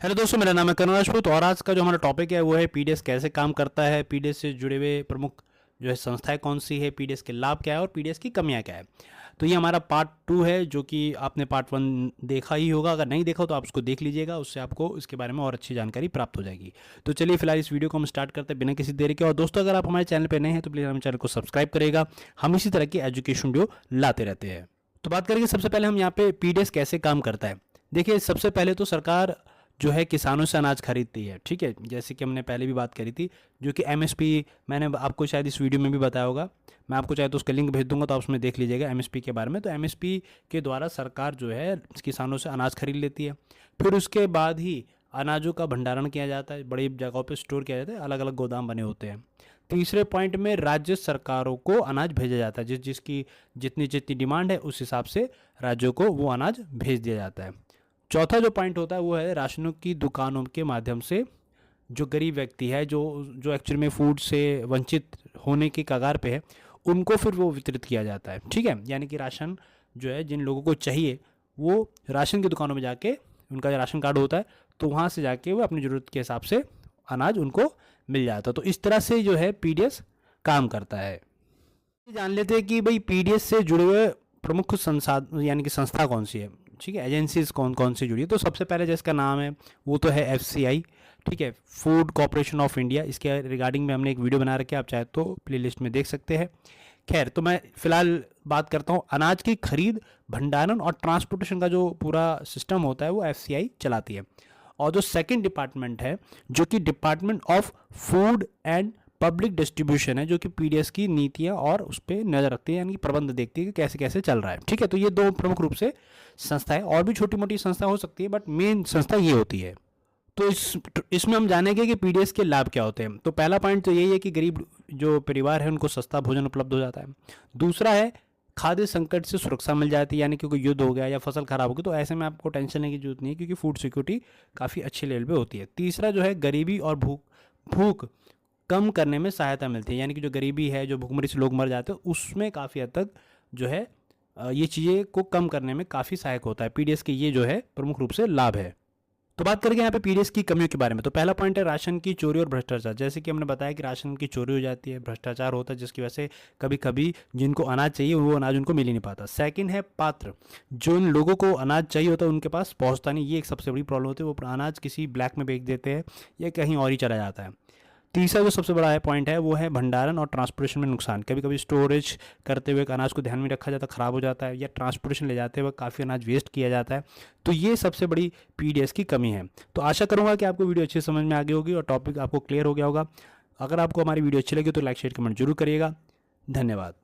Hello दोस्तों, मेरा नाम है करण राजपूत और आज का जो हमारा टॉपिक है वो है पीडीएस कैसे काम करता है, पीडीएस से जुड़े हुए प्रमुख जो है संस्थाएं कौन सी है, पीडीएस के लाभ क्या है और पीडीएस की कमियां क्या है। तो ये हमारा पार्ट 2 है, जो कि आपने पार्ट 1 देखा ही होगा। अगर नहीं देखा तो आप उसको देख लीजिएगा, उससे आपको इसके बारे में और अच्छी जानकारी प्राप्त हो जाएगी। तो चलिए फिलहाल इस वीडियो को हम स्टार्ट करते हैं बिना किसी देरी के। और दोस्तों, अगर आप हमारे चैनल पर नए हैं तो प्लीज़ हमारे चैनल को सब्सक्राइब करेगा। हम इसी तरह की एजुकेशन वीडियो लाते रहते हैं। तो बात करेंगे सबसे पहले हम यहाँ पे पीडीएस कैसे काम करता है। देखिए, सबसे पहले तो सरकार जो है किसानों से अनाज खरीदती है, ठीक है, जैसे कि हमने पहले भी बात करी थी, जो कि एमएसपी मैंने आपको शायद इस वीडियो में भी बताया होगा। मैं आपको चाहे तो उसका लिंक भेज दूंगा, तो आप उसमें देख लीजिएगा एमएसपी के बारे में। तो एमएसपी के द्वारा सरकार जो है किसानों से अनाज खरीद लेती है। फिर उसके बाद ही अनाजों का भंडारण किया जाता है, बड़ी जगहों पर स्टोर किया जाता है, अलग अलग गोदाम बने होते हैं। तीसरे पॉइंट में राज्य सरकारों को अनाज भेजा जाता है, जिसकी जितनी जितनी डिमांड है उस हिसाब से राज्यों को वो अनाज भेज दिया जाता है। चौथा जो पॉइंट होता है वो है राशनों की दुकानों के माध्यम से जो गरीब व्यक्ति है, जो जो एक्चुअली में फूड से वंचित होने की कगार पे है, उनको फिर वो वितरित किया जाता है, ठीक है। यानी कि राशन जो है जिन लोगों को चाहिए वो राशन की दुकानों में जाके, उनका जो राशन कार्ड होता है तो वहाँ से जाके वो अपनी ज़रूरत के हिसाब से अनाज उनको मिल जाता है। तो इस तरह से जो है पीडीएस काम करता है। जान लेते हैं कि भाई पीडीएस से जुड़े हुए प्रमुख संसाधन यानी कि संस्था कौन सी है, ठीक है, एजेंसीज कौन कौन सी जुड़ी है। तो सबसे पहले जिसका नाम है वो तो है एफसीआई, ठीक है, फूड कॉरपोरेशन ऑफ इंडिया। इसके रिगार्डिंग में हमने एक वीडियो बना रखी है, आप चाहे तो प्लेलिस्ट में देख सकते हैं। खैर, तो मैं फिलहाल बात करता हूँ अनाज की खरीद, भंडारण और ट्रांसपोर्टेशन का जो पूरा सिस्टम होता है वो एफसीआई चलाती है। और जो सेकंड डिपार्टमेंट है, जो कि department of food and public distribution है, जो कि पीडीएस की नीतियां और उस पर नज़र रखती है, यानी कि प्रबंध देखती है कि कैसे कैसे चल रहा है, ठीक है। तो ये दो प्रमुख रूप से संस्थाएं, और भी छोटी मोटी संस्था हो सकती है, बट मेन संस्था ये होती है। तो इसमें हम जानेंगे कि पीडीएस के लाभ क्या होते हैं। तो पहला पॉइंट तो यही है कि गरीब जो परिवार है उनको सस्ता भोजन उपलब्ध हो जाता है। दूसरा है खाद्य संकट से सुरक्षा मिल जाती है, यानी कि कोई युद्ध हो गया या फसल खराब हो गई तो ऐसे में आपको टेंशन लेने की जरूरत नहीं है, क्योंकि फूड सिक्योरिटी काफ़ी अच्छे लेवल पे होती है। तीसरा जो है गरीबी और भूख कम करने में सहायता मिलती है, यानी कि जो गरीबी है, जो भूखमरी से लोग मर जाते हैं, उसमें काफ़ी हद तक जो है ये चीज़ें को कम करने में काफ़ी सहायक होता है। पीडीएस के ये जो है प्रमुख रूप से लाभ है। तो बात करेंगे यहाँ पे पीडीएस की कमियों के बारे में। तो पहला पॉइंट है राशन की चोरी और भ्रष्टाचार। जैसे कि हमने बताया कि राशन की चोरी हो जाती है, भ्रष्टाचार होता है, जिसकी वजह से कभी कभी जिनको अनाज चाहिए वो अनाज उनको मिल ही नहीं पाता। सेकंड है पात्र, जो इन लोगों को अनाज चाहिए होता है उनके पास पहुँचता नहीं, ये एक सबसे बड़ी प्रॉब्लम होती है। वो अनाज किसी ब्लैक में बेच देते हैं या कहीं और ही चला जाता है। तीसरा जो सबसे बड़ा है पॉइंट है वो है भंडारण और ट्रांसपोर्टेशन में नुकसान। कभी कभी स्टोरेज करते हुए अनाज को ध्यान में रखा जाता है, ख़राब हो जाता है, या ट्रांसपोर्टेशन ले जाते हुए काफ़ी अनाज वेस्ट किया जाता है। तो ये सबसे बड़ी पीडीएस की कमी है। तो आशा करूँगा कि आपको वीडियो अच्छी समझ में आ गई होगी और टॉपिक आपको क्लियर हो गया होगा। अगर आपको हमारी वीडियो अच्छी लगी तो लाइक शेयर कमेंट जरूर करिएगा। धन्यवाद।